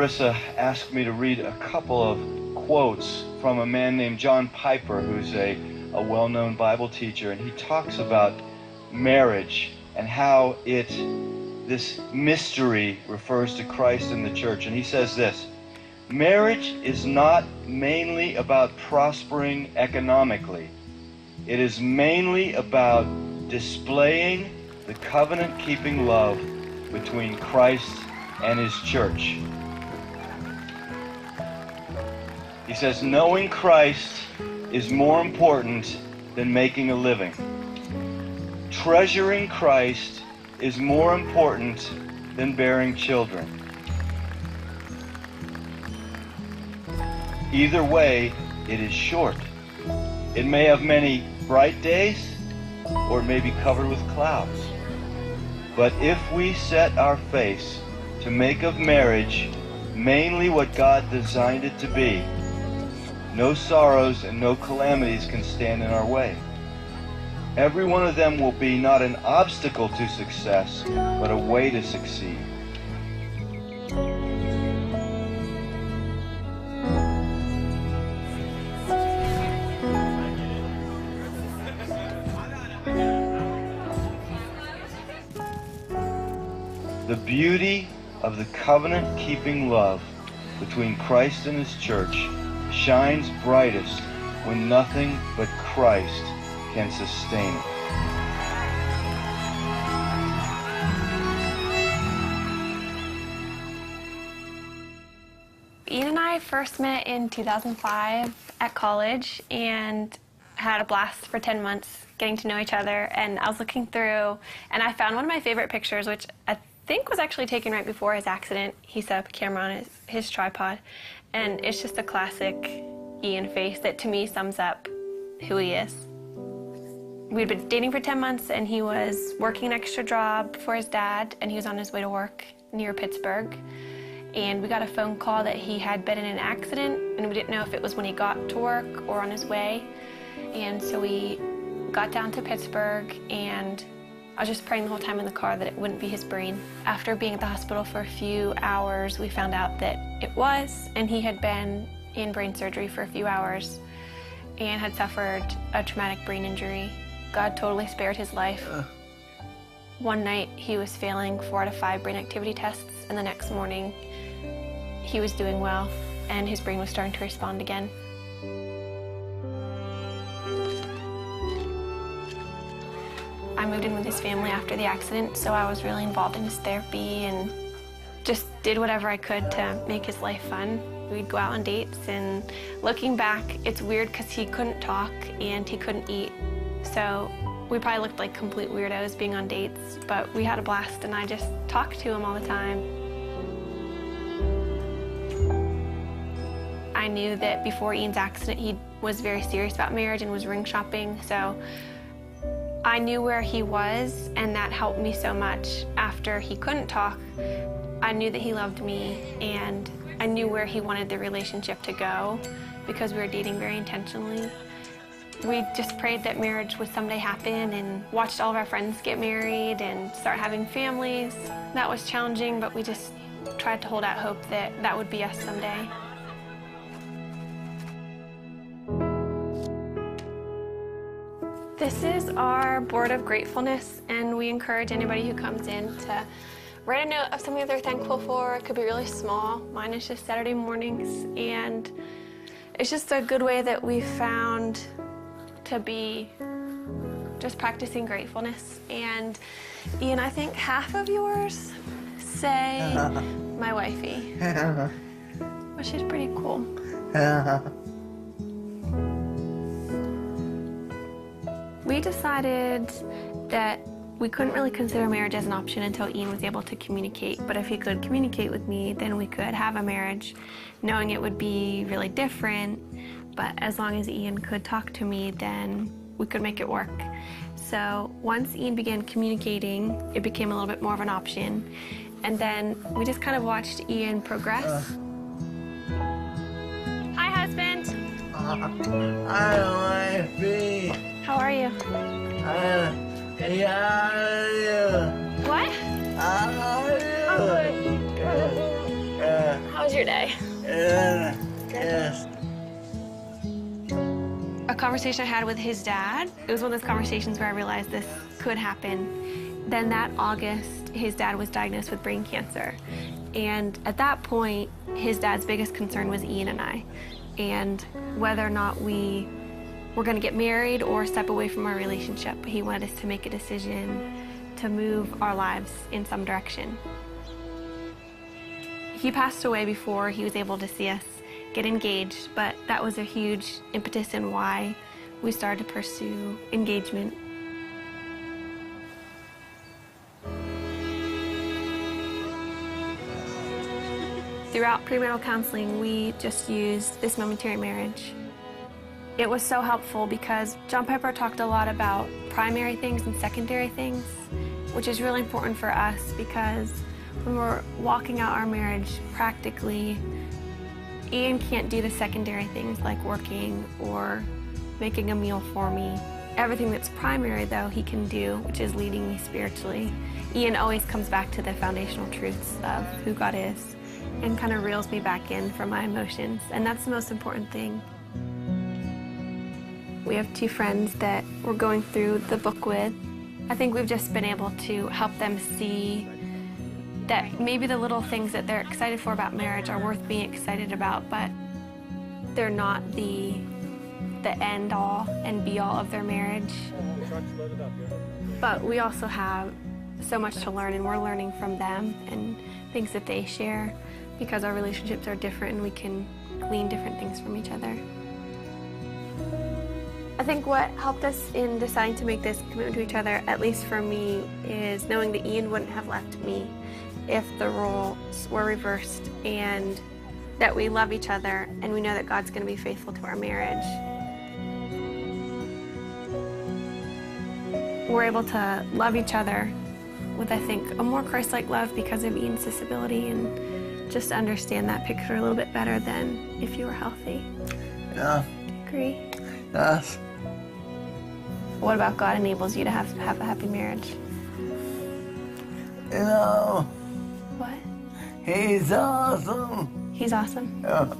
Larissa asked me to read a couple of quotes from a man named John Piper, who's a well-known Bible teacher, and he talks about marriage and how this mystery refers to Christ and the church. And he says this: marriage is not mainly about prospering economically. It is mainly about displaying the covenant-keeping love between Christ and his church. He says, knowing Christ is more important than making a living. Treasuring Christ is more important than bearing children. Either way, it is short. It may have many bright days, or it may be covered with clouds. But if we set our face to make of marriage mainly what God designed it to be, no sorrows and no calamities can stand in our way. Every one of them will be not an obstacle to success, but a way to succeed. The beauty of the covenant-keeping love between Christ and his church shines brightest when nothing but Christ can sustain it. Ian and I first met in 2005 at college and had a blast for 10 months getting to know each other. And I was looking through and I found one of my favorite pictures, which I think was actually taken right before his accident. He set up a camera on his tripod, and it's just a classic Ian face that to me sums up who he is. We'd been dating for 10 months and he was working an extra job for his dad, and he was on his way to work near Pittsburgh. And we got a phone call that he had been in an accident, and we didn't know if it was when he got to work or on his way. And so we got down to Pittsburgh, and I was just praying the whole time in the car that it wouldn't be his brain. After being at the hospital for a few hours, we found out that it was, and he had been in brain surgery for a few hours and had suffered a traumatic brain injury. God totally spared his life. One night he was failing 4 out of 5 brain activity tests, and the next morning he was doing well and his brain was starting to respond again. I moved in with his family after the accident, so I was really involved in his therapy and just did whatever I could to make his life fun. We'd go out on dates, and looking back, it's weird because he couldn't talk and he couldn't eat. So we probably looked like complete weirdos being on dates, but we had a blast, and I just talked to him all the time. I knew that before Ian's accident, he was very serious about marriage and was ring shopping, so I knew where he was, and that helped me so much. After he couldn't talk, I knew that he loved me, and I knew where he wanted the relationship to go because we were dating very intentionally. We just prayed that marriage would someday happen and watched all of our friends get married and start having families. That was challenging, but we just tried to hold out hope that that would be us someday. This is our board of gratefulness, and we encourage anybody who comes in to write a note of something that they're thankful for. It could be really small. Mine is just Saturday mornings, and it's just a good way that we've found to be just practicing gratefulness. And Ian, I think half of yours say my wifey, which is pretty cool. We decided that we couldn't really consider marriage as an option until Ian was able to communicate. But if he could communicate with me, then we could have a marriage, knowing it would be really different. But as long as Ian could talk to me, then we could make it work. So once Ian began communicating, it became a little bit more of an option. And then we just kind of watched Ian progress. Hi, husband. Hi, wifey. How are you? Yeah. What? How are you? I'm good. How's Good. Yes. A conversation I had with his dad, it was one of those conversations where I realized this could happen. Then that August, his dad was diagnosed with brain cancer. And at that point, his dad's biggest concern was Ian and I, and whether or not we were going to get married or step away from our relationship. He wanted us to make a decision to move our lives in some direction. He passed away before he was able to see us get engaged, but that was a huge impetus in why we started to pursue engagement. Throughout premarital counseling, we just used this momentary marriage. It was so helpful because John Piper talked a lot about primary things and secondary things, which is really important for us because when we're walking out our marriage practically, Ian can't do the secondary things like working or making a meal for me. Everything that's primary, though, he can do, which is leading me spiritually. Ian always comes back to the foundational truths of who God is and kind of reels me back in from my emotions, and that's the most important thing. We have two friends that we're going through the book with. I think we've just been able to help them see that maybe the little things that they're excited for about marriage are worth being excited about, but they're not the end all and be all of their marriage. But we also have so much to learn, and we're learning from them and things that they share because our relationships are different and we can glean different things from each other. I think what helped us in deciding to make this commitment to each other, at least for me, is knowing that Ian wouldn't have left me if the roles were reversed, and that we love each other and we know that God's going to be faithful to our marriage. We're able to love each other with, I think, a more Christ-like love because of Ian's disability, and just to understand that picture a little bit better than if you were healthy. Yeah. Do you agree? Yes. What about God enables you to have a happy marriage? You know, What? he's awesome. He's awesome. Yeah.